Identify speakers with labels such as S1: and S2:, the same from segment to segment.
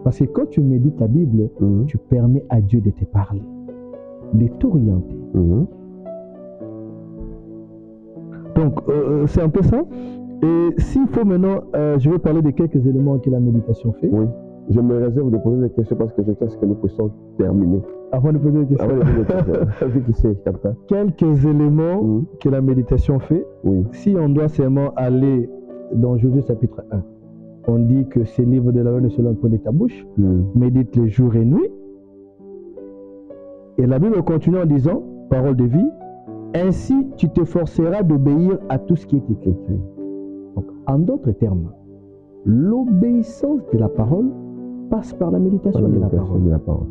S1: Parce que quand tu médites la Bible, tu permets à Dieu de te parler, de t'orienter. Donc, c'est un peu ça. Et s'il faut maintenant, je vais parler de quelques éléments que la méditation fait.
S2: Oui. Je me réserve de poser des questions parce que je pense que nous puissions terminer.
S1: Avant de poser des questions. Quelques éléments que la méditation fait.
S2: Oui.
S1: Si on doit seulement aller dans Josué chapitre 1, on dit que ces livres de la loi ne se lancent pas de ta bouche, médite les jours et nuits. Et la Bible continue en disant, parole de vie, ainsi tu te forceras d'obéir à tout ce qui est écrit. Donc, en d'autres termes, l'obéissance de la parole passe par la méditation de la parole.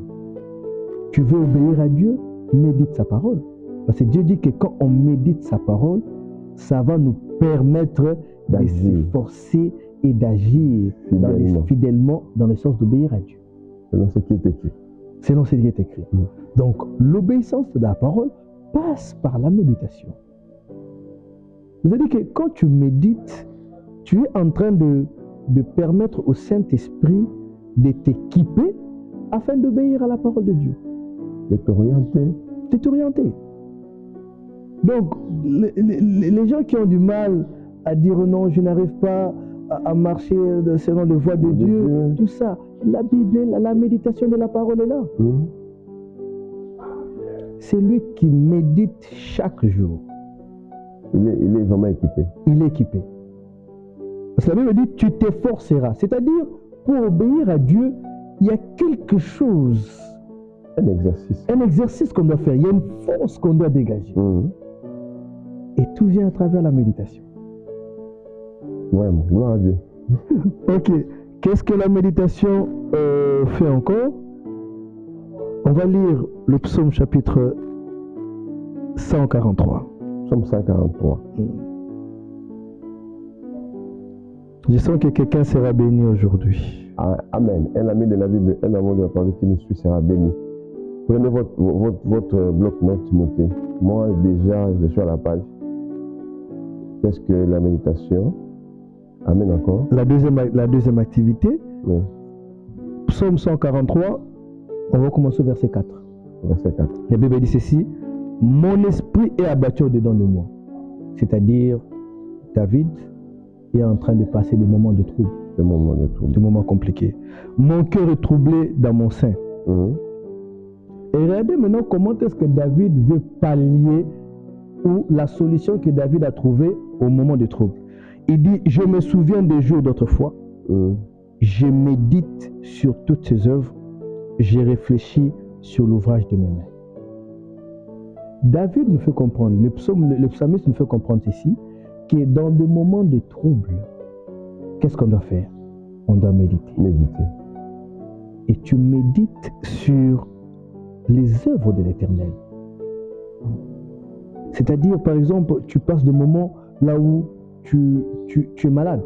S1: Tu veux obéir à Dieu, médite sa parole. Parce que Dieu dit que quand on médite sa parole, ça va nous permettre de s'efforcer et d'agir fidèlement dans le sens d'obéir à Dieu.
S2: Selon ce qui est écrit.
S1: Selon ce qui est écrit. Donc, l'obéissance de la parole passe par la méditation. Vous avez dit que quand tu médites, tu es en train de permettre au Saint-Esprit de t'équiper afin d'obéir à la parole de Dieu.
S2: De t'orienter.
S1: De t'orienter. Donc, les gens qui ont du mal à dire non, je n'arrive pas à marcher selon les voies de Dieu, tout ça, la Bible, la méditation de la parole est là. C'est lui qui médite chaque jour.
S2: Il est vraiment équipé.
S1: Il est équipé. Parce que la Bible dit, tu t'efforceras. C'est-à-dire, pour obéir à Dieu, il y a quelque chose.
S2: Un exercice.
S1: Un exercice qu'on doit faire. Il y a une force qu'on doit dégager. Et tout vient à travers la méditation.
S2: Ouais, gloire à Dieu.
S1: Ok. Qu'est-ce que la méditation fait encore? On va lire le psaume chapitre 143.
S2: Psaume 143.
S1: Je sens que quelqu'un sera béni aujourd'hui.
S2: Amen. Un ami de la Bible, un amour de la parole qui nous suit sera béni. Prenez votre bloc-notes, notez. Moi, déjà, je suis à la page. Qu'est-ce que la méditation? Amen encore.
S1: La deuxième activité.
S2: Oui.
S1: Psaume 143. On va commencer au verset 4.
S2: Verset 4.
S1: La Bible dit ceci. Mon esprit est abattu au-dedans de moi. C'est-à-dire, David est en train de passer des moments de trouble.
S2: Des moments de trouble.
S1: Des moments compliqués. Mon cœur est troublé dans mon sein. Et regardez maintenant comment est-ce que David veut pallier ou la solution que David a trouvée au moment de trouble. Il dit, je me souviens des jours d'autrefois. Je médite sur toutes ses œuvres. J'ai réfléchi sur l'ouvrage de mes mains. David nous fait comprendre, le psalmiste nous fait comprendre ici, que dans des moments de trouble, qu'est-ce qu'on doit faire? On doit méditer. Et tu médites sur les œuvres de l'Éternel. C'est-à-dire, par exemple, tu passes des moments là où tu es malade.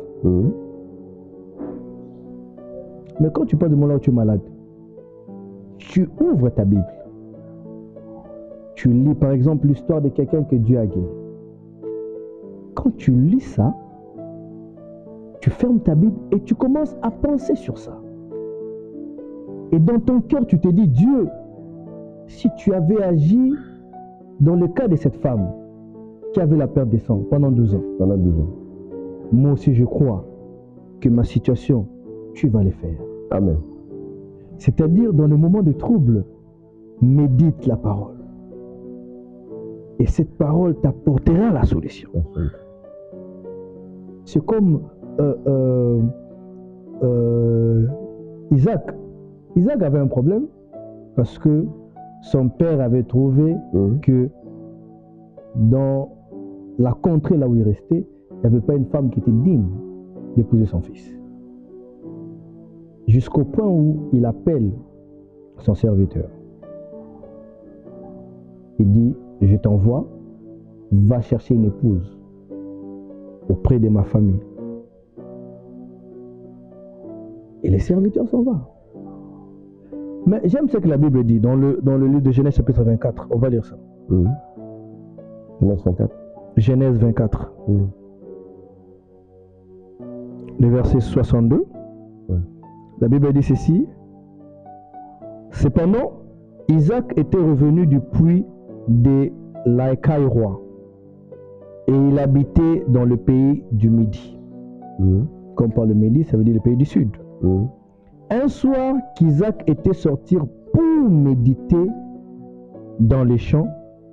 S1: Mais quand tu passes des moments là où tu es malade, tu ouvres ta Bible. Tu lis par exemple l'histoire de quelqu'un que Dieu a guéri. Quand tu lis ça, tu fermes ta Bible et tu commences à penser sur ça. Et dans ton cœur, tu te dis, Dieu, si tu avais agi dans le cas de cette femme qui avait la perte de sang pendant 12 ans. Moi aussi, je crois que ma situation, tu vas le faire.
S2: Amen.
S1: C'est-à-dire, dans le moment de trouble, médite la parole. Et cette parole t'apportera la solution. C'est comme Isaac. Isaac avait un problème parce que son père avait trouvé que dans la contrée là où il restait, il n'y avait pas une femme qui était digne d'épouser son fils. Jusqu'au point où il appelle son serviteur. Il dit, je t'envoie, va chercher une épouse auprès de ma famille. Et le serviteur s'en va. Mais j'aime ce que la Bible dit dans le livre de Genèse chapitre 24. On va lire ça.
S2: Genèse 24.
S1: Genèse 24. Le verset 62. La Bible dit ceci. Cependant, Isaac était revenu du puits de l'Aïkaï-Roi et il habitait dans le pays du Midi. Comme par le Midi, ça veut dire le pays du Sud. Un soir qu'Isaac était sorti pour méditer dans les champs,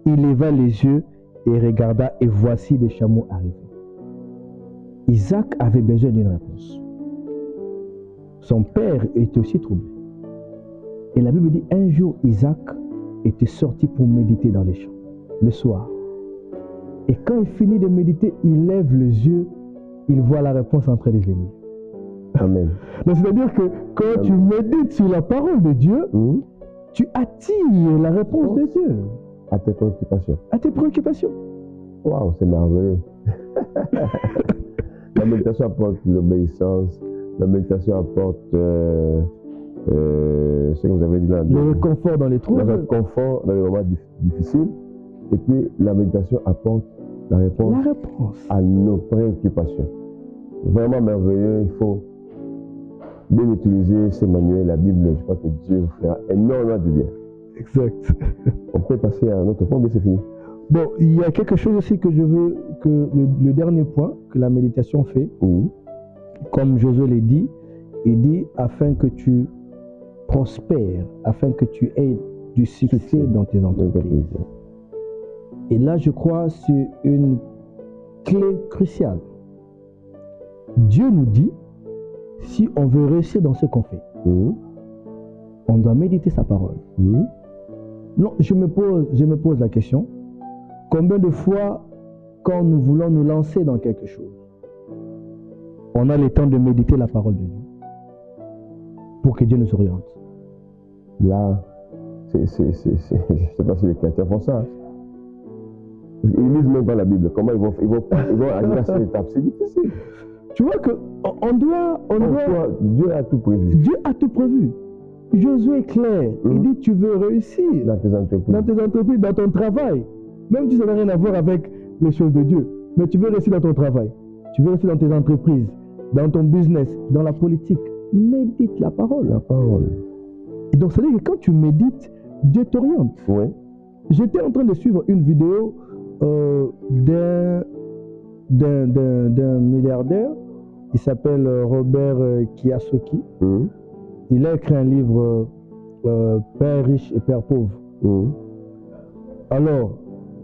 S1: il leva les yeux et regarda, et voici des chameaux arriver. Isaac avait besoin d'une réponse. Son père était aussi troublé. Et la Bible dit, un jour, Isaac était sorti pour méditer dans les champs, le soir. Et quand il finit de méditer, il lève les yeux, il voit la réponse en train de venir.
S2: Amen.
S1: Donc, c'est-à-dire que quand tu médites sur la parole de Dieu, tu attires la réponse de Dieu.
S2: À tes préoccupations.
S1: À tes préoccupations.
S2: Waouh, c'est merveilleux. La méditation apporte l'obéissance. La méditation apporte ce que vous avez dit là.
S1: Le réconfort dans les troubles.
S2: Le réconfort dans les moments difficiles. Et puis la méditation apporte la réponse à nos préoccupations. Vraiment merveilleux. Il faut bien utiliser ces manuels, la Bible. Je crois que Dieu vous fera énormément du bien.
S1: Exact.
S2: On peut passer à un autre point, mais c'est fini.
S1: Bon, il y a quelque chose aussi que je veux, que le dernier point que la méditation fait, comme Josué l'a dit, il dit afin que tu prospères, afin que tu aies du succès dans tes entreprises. Et là, je crois, c'est une clé cruciale. Dieu nous dit, si on veut réussir dans ce qu'on fait, on doit méditer sa parole. Non, je me pose la question, combien de fois, quand nous voulons nous lancer dans quelque chose, on a le temps de méditer la parole de Dieu pour que Dieu nous oriente?
S2: Là, je ne sais pas si les chrétiens font ça. Ils ne lisent même pas la Bible. Comment ils vont arriver à cette étape? C'est difficile.
S1: Tu vois que
S2: Dieu a tout prévu.
S1: Dieu a tout prévu. Josué est clair. Il dit tu veux réussir
S2: dans tes entreprises,
S1: dans ton travail. Même si ça n'a rien à voir avec les choses de Dieu. Mais tu veux réussir dans ton travail. Tu veux réussir dans tes entreprises, dans ton business, dans la politique. Médite la parole.
S2: La parole.
S1: Et donc, ça veut dire que quand tu médites, Dieu t'oriente.
S2: Oui.
S1: J'étais en train de suivre une vidéo d'un milliardaire. Il s'appelle Robert Kiyosaki. Il a écrit un livre, Père riche et Père pauvre. Alors,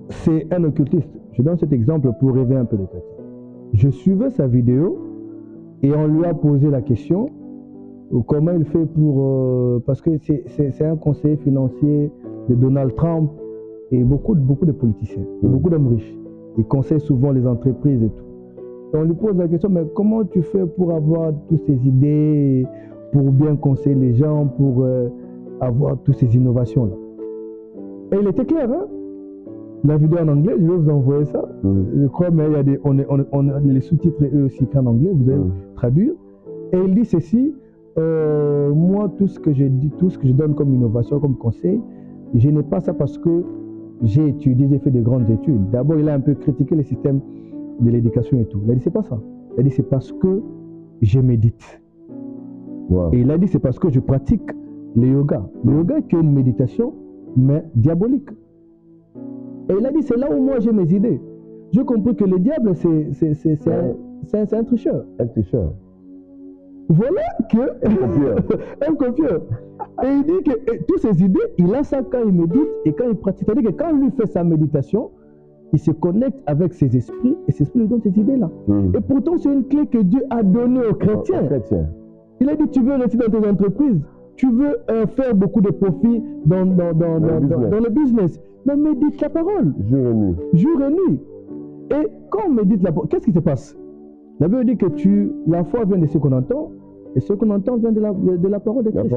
S1: c'est un occultiste. Je donne cet exemple pour rêver un peu des chrétiens. Je suivais sa vidéo et on lui a posé la question comment il fait pour... parce que c'est un conseiller financier de Donald Trump et beaucoup de politiciens, beaucoup d'hommes riches. Il conseille souvent les entreprises et tout. Et on lui pose la question, mais comment tu fais pour avoir toutes ces idées, pour bien conseiller les gens, pour avoir toutes ces innovations-là? Et il était clair, hein? La vidéo en anglais, je vais vous envoyer ça. Je crois, mais il y a les sous-titres eux aussi en anglais, vous allez traduire. Et il dit ceci, moi, tout ce que je dis, tout ce que je donne comme innovation, comme conseil, je n'ai pas ça parce que j'ai étudié, j'ai fait de grandes études. D'abord, il a un peu critiqué le système de l'éducation et tout. Il a dit, c'est pas ça. Il a dit, c'est parce que je médite.
S2: Wow.
S1: Et il a dit, c'est parce que je pratique le yoga. Le yoga qui est une méditation, mais diabolique. Et il a dit, c'est là où moi j'ai mes idées. J'ai compris que le diable, c'est un tricheur.
S2: Un tricheur.
S1: Voilà que... Un copieur. Et il dit que toutes ces idées, il a ça quand il médite et quand il pratique. C'est-à-dire que quand lui fait sa méditation, il se connecte avec ses esprits et ses esprits lui donnent ces idées-là. Et pourtant, c'est une clé que Dieu a donnée aux chrétiens. Il a dit, tu veux réussir dans tes entreprises, tu veux faire beaucoup de profits dans le business. Mais médite la parole.
S2: Jour et nuit.
S1: Jour et nuit. Et quand on médite la parole, qu'est-ce qui se passe? La Bible dit que la foi vient de ce qu'on entend, et ce qu'on entend vient de la parole de Christ.